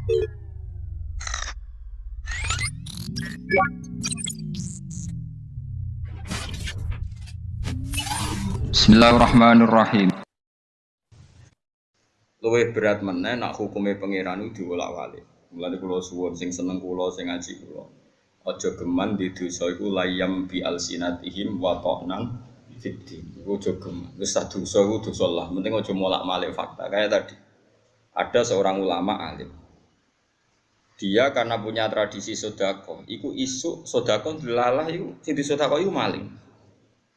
Bismillahirrahmanirrahim. Luwih berat meneh nak hukume pangeran iku diwolak-walik. Mulane kula suwun sing seneng kula sing ngaji kula. Aja geman di dosa iku layam bi alsinatihim wa ta'nan fiddin. Iku aja geman. Wis dosa iku dosa lah, penting aja molak-malik fakta. Kayak tadi. Ada seorang ulama alim. Dia karena punya tradisi sedekah, iku isuk sedekah dilalah iku sing disedekah iku maling.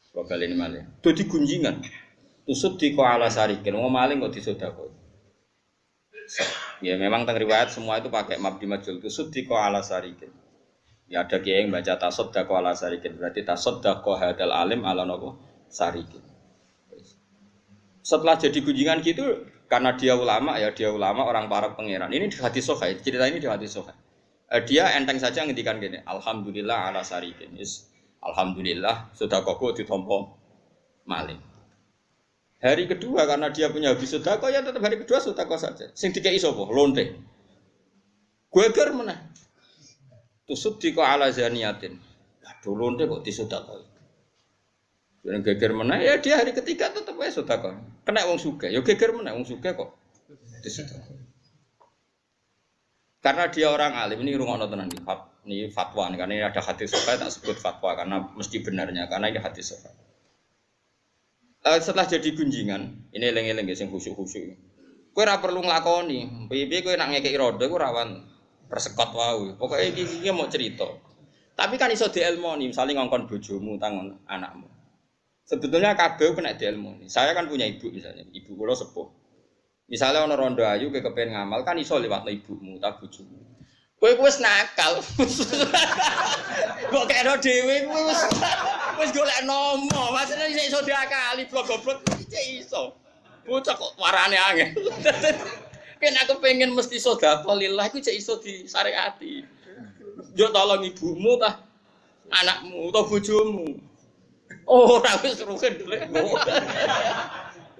Kok baleni maling. Dadi gunjingan. Tusuk di ala sarikin, wong maling kok disedekah. Ya memang teng riwayat semua itu pakai mabdi majul tusuddiqo ala sarikin. Ya ada kiai yang baca tasaddaqo ala sarikin, berarti tasaddaqo hadal alim ala nopo sarikin. Setelah jadi gunjingan gitu karena dia ulama orang para pangeran. Ini di hadis sahih, cerita ini di hadis sahih. Dia enteng saja ngendikan gini, alhamdulillah ala sarikin. Yes, alhamdulillah sedekahku ditampa maling. Hari kedua karena dia punya habis sedekah ya tetap hari kedua sedekah saja. Sing dikei sapa? Lonte. Geger meneh. Tusuddiqo ala zaniyatin. Aduh lonte kok disedekah. Yang geger meneh ya dia hari ketiga tetap wae sedekah. Kena wong sugih, ya geger meneh wong sugih kok disedekah. Karena dia orang alim ini rungokno tenan ini fatwa nih, karena ini ada hadis sahih tak sebut fatwa karena mesti benarnya karena ini hadis sahih. Setelah jadi gunjingan, ini eling-eling sing khusyuk-khusyuk. Kowe ora perlu nglakoni, piye-piye kowe nak ngekeki rodo kowe rawan persekot wae. Pokoke iki mau cerita. Tapi kan iso dielmoni, misalnya ngongkon bojomu tangon anakmu. Sebetulnya kabeh kena dielmoni. Saya kan punya ibu misalnya, ibu kula sepuh. Misalnya ana rondo ayu kowe kepen ngamal kan iso liwatno ibumu ta bojomu. Kowe wis nakal. Kok kena dhewe kowe wis golek nomo, maksudnya iso diakali blok-blok iki iso. Bocah kok warane angel. Ken aku pengen mesti sedekah lillah iku cek iso disyariati. Yo tolong ibumu tah, anakmu utawa bojomu. Oh, ora wis rugen dulu.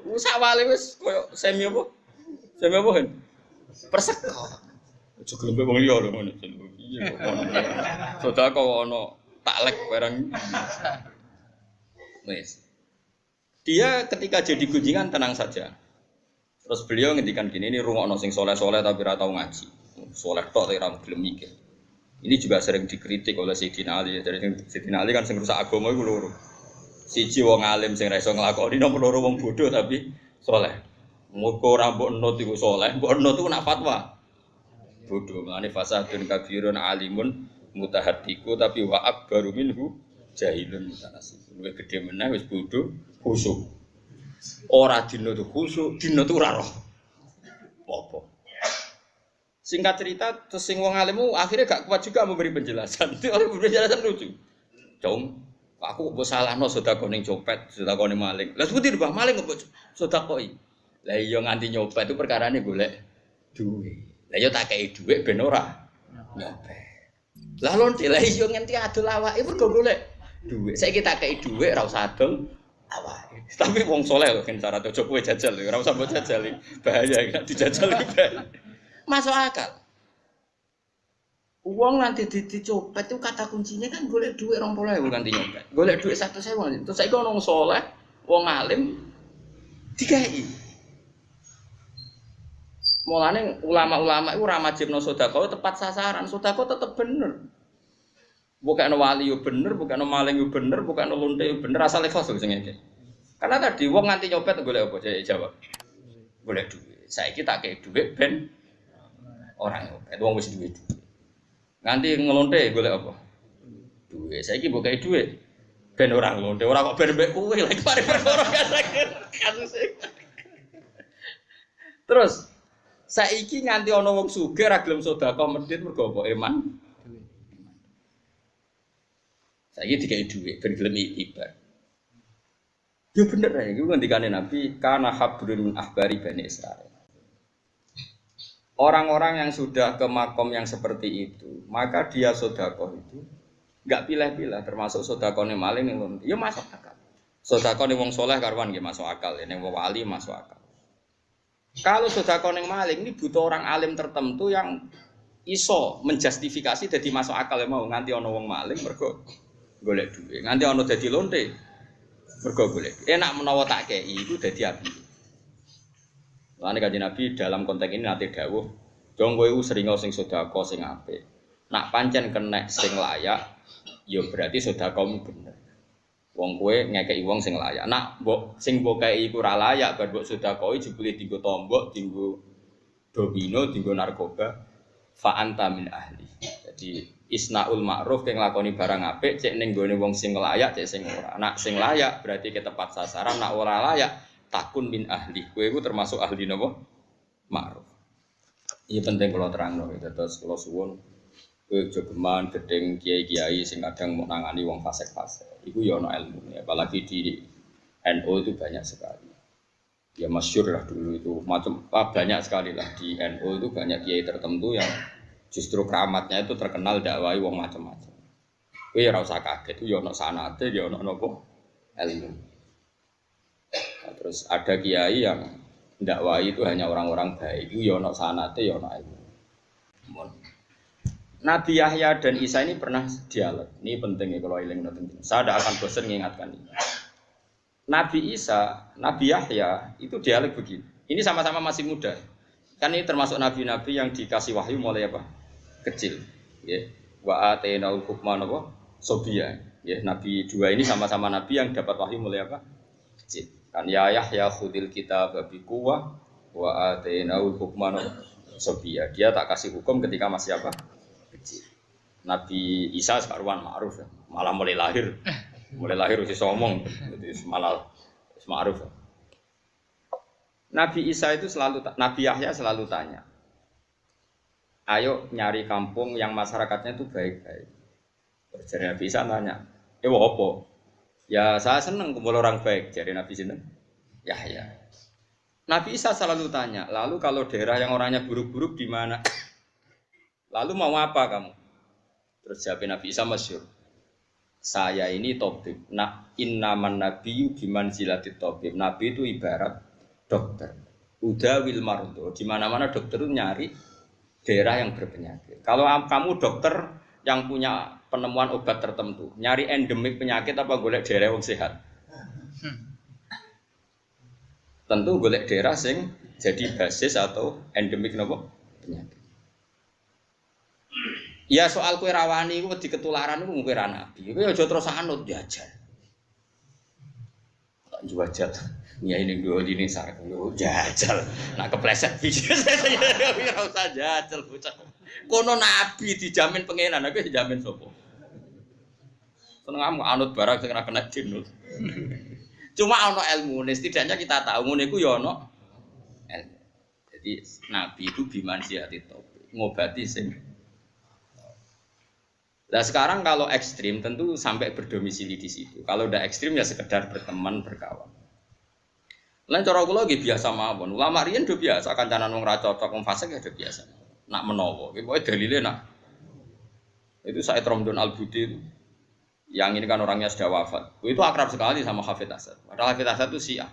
Wis awale wis koyo semi apa? Semi apa hen? Perseka. Aja gelem wong liya lho ngono. Iya kok. Sedekah ono taklek barang. Wes. Dia ketika jadi gunjingan tenang saja. Terus beliau ngendikan gini, ini rungokno sing soleh-soleh tapi ora tau ngaji. Soleh tok tapi ora gelem mikir. Ini juga sering dikritik oleh Sayyidina Ali. Jadi Sayyidina Ali kan sing rusak agama iku loro. Siji wong alim sing ra iso nglakoni, nomor loro wong bodoh tapi soleh. Muga ora mbok nut iku soleh, mbok nut iku nak fatwa. Bodoh, mane fasadun kabirun alimun mutahaddiku tapi wa akbaru minhu jahilun mutanasib. Luwih gedhe meneh wis bodho khusuk. Ora dina tu khusuk, dina tu ora roh. Apa? Singkat cerita, terus sing wong alimmu akhirnya gak kuat juga memberi penjelasan. Oleh penjelasan lucu. Cung, aku mbok salahno sedekah ning copet, sedekah ning maling. Lah sebuti Mbah maling kok sedekah. Lah iya nganti nyopet itu perkarane golek duit. Lah yo tak kei dhuwit ben ora nyopet. Lah lonte lah yo ngenti adol awake mergo golek dhuwit. Saiki tak kei dhuwit ora usah adol awake. Tapi wong saleh lho kan syarat aja kowe jajal lho, ora usah mbok jajal. Bahaya nek dijajal iki. Masuk akal. Uang nanti dicopet itu kata kuncinya kan golek dhuwit 20.000 ganti nyopet. Golek dhuwit 100.000. Terus saiki ono wong saleh, wong alim dikai. Mulane ulama-ulama itu ora wajibno sedekah tepat sasaran. Sedekah tetep bener. Bukan wali yo bener, bukan maling yo bener, bukan lonte yo bener, asal ikhlas sing ngene. Karena tadi wong nganti nyopet golek apa? Saya jawab. Golek duit. Saiki tak kei duit ben ora nyopet. Wong wis duwe duit. Nganti ngelonte golek apa? Duit. Saiki mbok kei duit ben ora ngelonte. Ora kok ben mbek kowe lagi mari perkara kasus. Terus saiki nganti ana wong sugih ra gelem sedekah medhit mergo apa? Iman. Saiki dikai dhuwit ben gelem ibadah. Ya bener ya, iku ngendikane Nabi kana habrun min ahbari Bani Israil. Orang-orang yang sudah ke makom yang seperti itu, maka dia sedekah itu enggak pilih-pilih termasuk sedekahne maling ning ya masuk akal. Sedekahne wong saleh karuan nggih masuk akal, ning wong wali masuk akal. Kalau sedekah ning maling ini butuh orang alim tertentu yang iso menjustifikasi dadi masuk akal mau nganti ana wong maling mergo golek duit. Nganti ana dadi lonte mergo golek. Enak menawa tak kei iku dadi api. Lan Kanjeng Nabi dalam konteks ini nate dawuh, "Jong kowe sering sing sedekah sing apik. Nak pancen kenek sing layak, ya berarti sedekahmu bener. Wong kowe ngekeki wong sing layak. Nak mbok sing mbok kei iku ora layak, bar mbok sedekahi jebule dienggo tombok, dienggo domino, dienggo narkoba, fa anta min ahli." Jadi isnaul ma'ruf kang nglakoni barang apik cek ning gone wong sing layak, cek sing ora. Nak sing layak berarti ke tepat sasaran, nak ora layak takun min ahli. Kowe iku termasuk ahli napa? Ma'ruf. Ini penting kalau terangno terus kalau suwun kowe jogeman gedeng kiai-kiai sing kadang mau nangani wong fasik-fasik. Iku ya ana ilmune, apalagi di NU itu banyak sekali. Ya masyhur lah dulu itu banyak sekali lah di NU itu banyak kiai tertentu yang justru keramatnya itu terkenal dakwai wong macam-macam. Kowe ya ora usah kaget, ya ana sanate, ya ana napa ilmu. Nah, terus ada kiai yang dakwai itu hanya orang-orang baik, itu ya ana sanate, ya ana ilmu. Nabi Yahya dan Isa ini pernah dialog. Ini penting ya kalau eling penting. Saya tidak akan bosan mengingatkan ini. Nabi Isa, Nabi Yahya itu dialog begini. Ini sama-sama masih muda. Kan ini termasuk nabi-nabi yang dikasih wahyu mulai apa? Kecil. Ya. Wa atainaul hukma napa? Sobia. Ya, nabi dua ini sama-sama nabi yang dapat wahyu mulai apa? Kecil. Kan ya Yahya khudil kitab bi quwwah wa atainaul hukma napa? Sobia. Dia tak kasih hukum ketika masih apa? Nabi Isa sekaruan ma'ruf ya. Malah mulai lahir udah ngomong jadi malah ma'ruf ya. Nabi Isa itu Nabi Yahya selalu tanya, ayo nyari kampung yang masyarakatnya itu baik-baik. Jadi Nabi Isa tanya, apa? Ya saya senang kumpul orang baik. Jadi Nabi senang Yahya. Nabi Isa selalu tanya, lalu kalau daerah yang orangnya buruk-buruk di mana? Lalu mau apa kamu? Terus jawab Nabi Isa masyhur. Saya ini tabib. Innaman nabiyyu bimanzilatit tabib. Nabi itu ibarat dokter. Udawil mardo. Di mana-mana dokter itu nyari daerah yang berpenyakit. Kalau kamu dokter yang punya penemuan obat tertentu, nyari endemik penyakit apa golek daerah yang sehat? Tentu golek daerah sing jadi basis atau endemik napa penyakit. Ya soal kue rawani itu di ketularan itu mungkin nabi. Kowe aja terus anut jajal. Tak jajal. Ya ini dua dini sareng jajal. Nak kepleset bisnis saya ora usah jajal bocah. Kono nabi dijamin pengenan, aku dijamin sapa? Seneng anut barang sing ora kena jin. Cuma ana ilmune, setidaknya kita tahu ngene iku ya ana ilmu. Jadi nabi itu bimansiati tauhid, ngobati sing. Nah sekarang kalau ekstrim tentu sampai berdomisili di situ. Kalau udah ekstrim ya sekedar berteman berkawan. Lain cara kula nggih biasa mawon. Ulama riyen do biasa kancanan wong ra cocok wong fasik ya do biasa. Nak menawa, iki pokoke dalile nak. Itu Said Ramdhan Al-Budi itu. Yang ini kan orangnya sudah wafat. Itu akrab sekali sama Hafidz Asad. Padahal Hafidz Asad itu Syiah.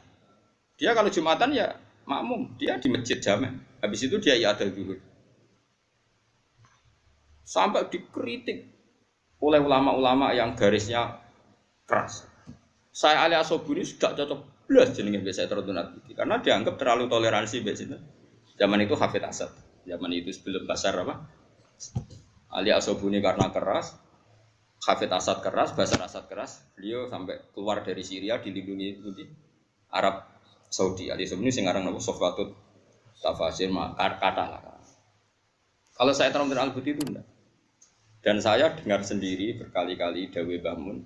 Dia kalau Jumatan ya makmum, dia di masjid jamek. Habis itu dia i'adah zuhur. Sampai dikritik oleh ulama-ulama yang garisnya keras. Saya Ali Asobuni sudah cocok belas jenenge biasa Ramdhan Al-Budi karena dianggap terlalu toleransi biasanya. Zaman itu Hafidz Asad. Zaman itu sebelum Basar apa? Ali Asobuni karena keras, Hafidz Asad keras, Basar Asad keras. Beliau sampai keluar dari Syria dilindungi di Arab Saudi. Ali Asobuni sing aran napa Sofwatut Tafasir kata lah. Kalau saya Ramdhan Al-Budi itu enggak. Dan saya dengar sendiri berkali-kali Dawe Bahmun,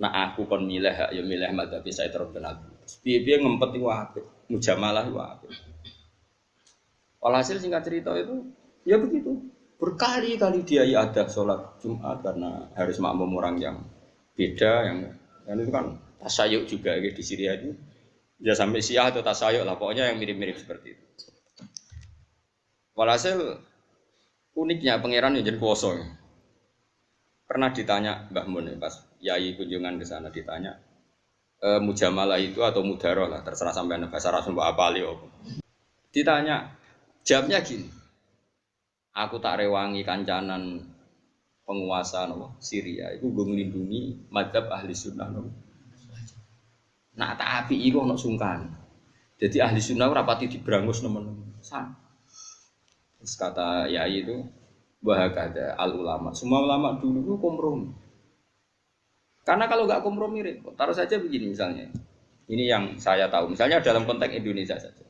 nah aku kon milih ya milih madzhab Said Ramdhan Al-Budi. Piye-piye ngempet iku apik, mujamalah iku apik. Walhasil singkat cerita itu ya begitu. Berkali-kali dia ada sholat Jumat karena harus makmum orang yang beda yang itu kan tasayyuk juga di Syria itu. Ya sampai Syiah atau tasayyuk lah pokoknya yang mirip-mirip seperti itu. Walhasil uniknya pangeran yang jadi kuasa. Pernah ditanya Mbah Mun pas yai kunjungan ke sana ditanya mujamalah itu atau mudaroh lah terserah sampean bahasa Arab mbok apali opo. Ditanya, jawabnya gini. Aku tak rewangi kancanan penguasa Syria. Iku gue melindungi madzhab ahli sunnah. Nah tak api iku ono sungkan. Jadi ahli sunnah rapati diberangus nemen-nemen. Terus kata Yai itu bahagada al ulama. Semua ulama dulu itu kompromi. Karena kalau nggak kompromi repot. Taruh saja begini misalnya. Ini yang saya tahu. Misalnya dalam konteks Indonesia saja.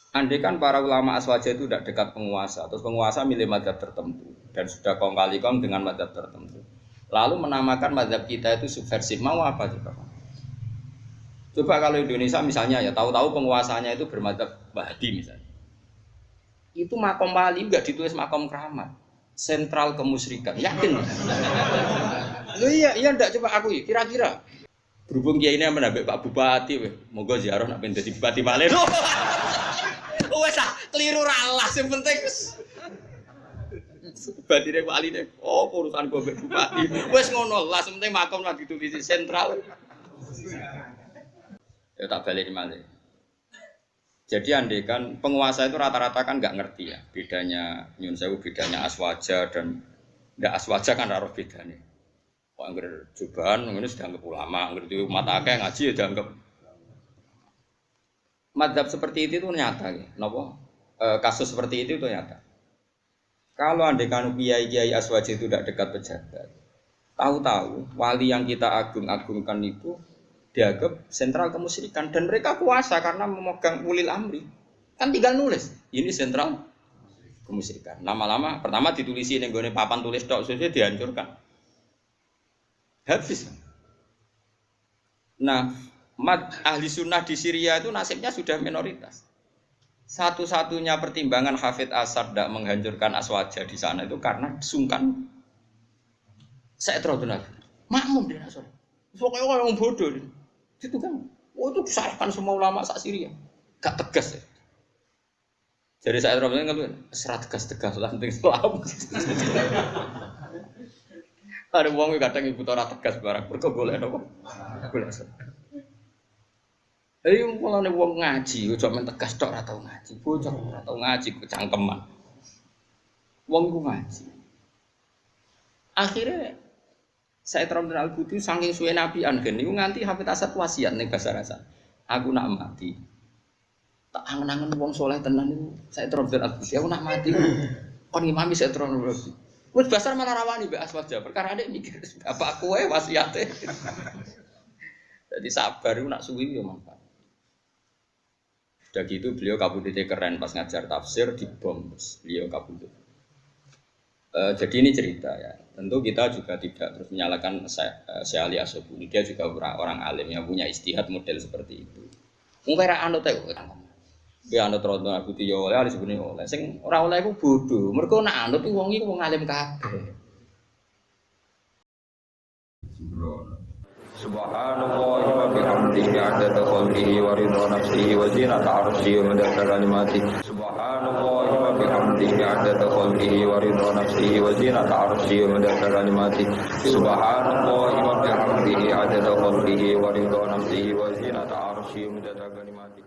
Andai kan para ulama aswaja itu tidak dekat penguasa, terus penguasa milih mazhab tertentu dan sudah kong kali kong dengan mazhab tertentu. Lalu menamakan mazhab kita itu subversif, mau apa coba? Coba kalau Indonesia misalnya ya tahu-tahu penguasanya itu bermadzhab Wahabi misalnya. Itu makom wali juga ditulis makom keramat, sentral kemusyrikan. Yakin? Lu iya ndak coba aku kira-kira. Berhubung kiai ini menambah Pak Bupati, moga ziarah nak pengen jadi bupati malih. Wes keliru ralas yang penting batine wali nek urusan gue bupati wes ngono lah penting makom lah ditulis sentral ya tak balik malih. Jadi andai kan penguasa itu rata-rata kan nggak ngerti ya bedanya nyun sewu bedanya aswaja dan ndak aswaja kan harus bedanya. Kok angger jubahan ngene sudah anggap ulama, angger itu mata akeh ngaji ya dianggap. Madzhab seperti itu nyata ya. Napa? Kasus seperti itu nyata. Kalau andai kan kiai aswaja itu tidak dekat pejabat, tahu-tahu wali yang kita agung-agungkan itu dianggap sentral kemusyrikan dan mereka kuasa karena memegang ulil amri. Kan tinggal nulis, ini sentral kemusyrikan. Lama-lama pertama ditulisi ning gone papan tulis tok sudah dihancurkan. Habis. Nah, ahli sunnah di Syria itu nasibnya sudah minoritas. Satu-satunya pertimbangan Hafidh Asad tidak menghancurkan aswaja di sana itu karena sungkan. Saya terus makmum dia Nasr. Pokoknya orang bodoh itu kan. Oh itu disalahkan semua ulama sak Syria. Gak tegas ya. Jadi saya terus ngeluh, serat tegas lah penting Islam. Ada wong kadang ibu ora tegas barang, mergo golek napa? Golek. Ayo mulane wong ngaji, ojo men tegas tok ora tau ngaji. Bocah ora tau ngaji kecangkeman. Wong iku ngaji. Akhirnya saya terang Al-Buti saking suwe nabian gen niku nganti Hafidh Asad wasiat ning Basar Hasan. Aku nak mati. Tak angen-angen wong saleh tenan niku. Saya terang Al-Buti, aku nak mati. Kon ngimami saya terang Al-Buti. Wes Basar malah rawani mbek aswaja, perkara adek mikir apa kowe wasiate. Jadi sabar iku nak suwi yo manfaat. Sudah gitu beliau kabudutnya keren pas ngajar tafsir di bom beliau kabudut. Jadi ini cerita ya. Tentu kita juga tidak terus menyalahkan Syekh Ali As-Sobuni. Dia juga orang alim yang punya istihad model seperti itu. Mungkin anut ae. Dia anut rodo aku yo oleh Ali Sobuni oleh. Sing ora oleh iku bodoh. Mergo nak anut wong iku wong alim kabeh. Subhanallah wa bihamdihi 'adada khalqihi wa ridha nafsihi wa zinata 'arsyihi wa midada kalimatihi. Subhanallah wa bihamdihi 'adada khalqihi wa ridha nafsihi wa zinata 'arsyihi wa midada kalimatihi. Subhanallah wa bihamdihi 'adada khalqihi wa ridha nafsihi wa zinata 'arsyihi wa midada kalimatihi.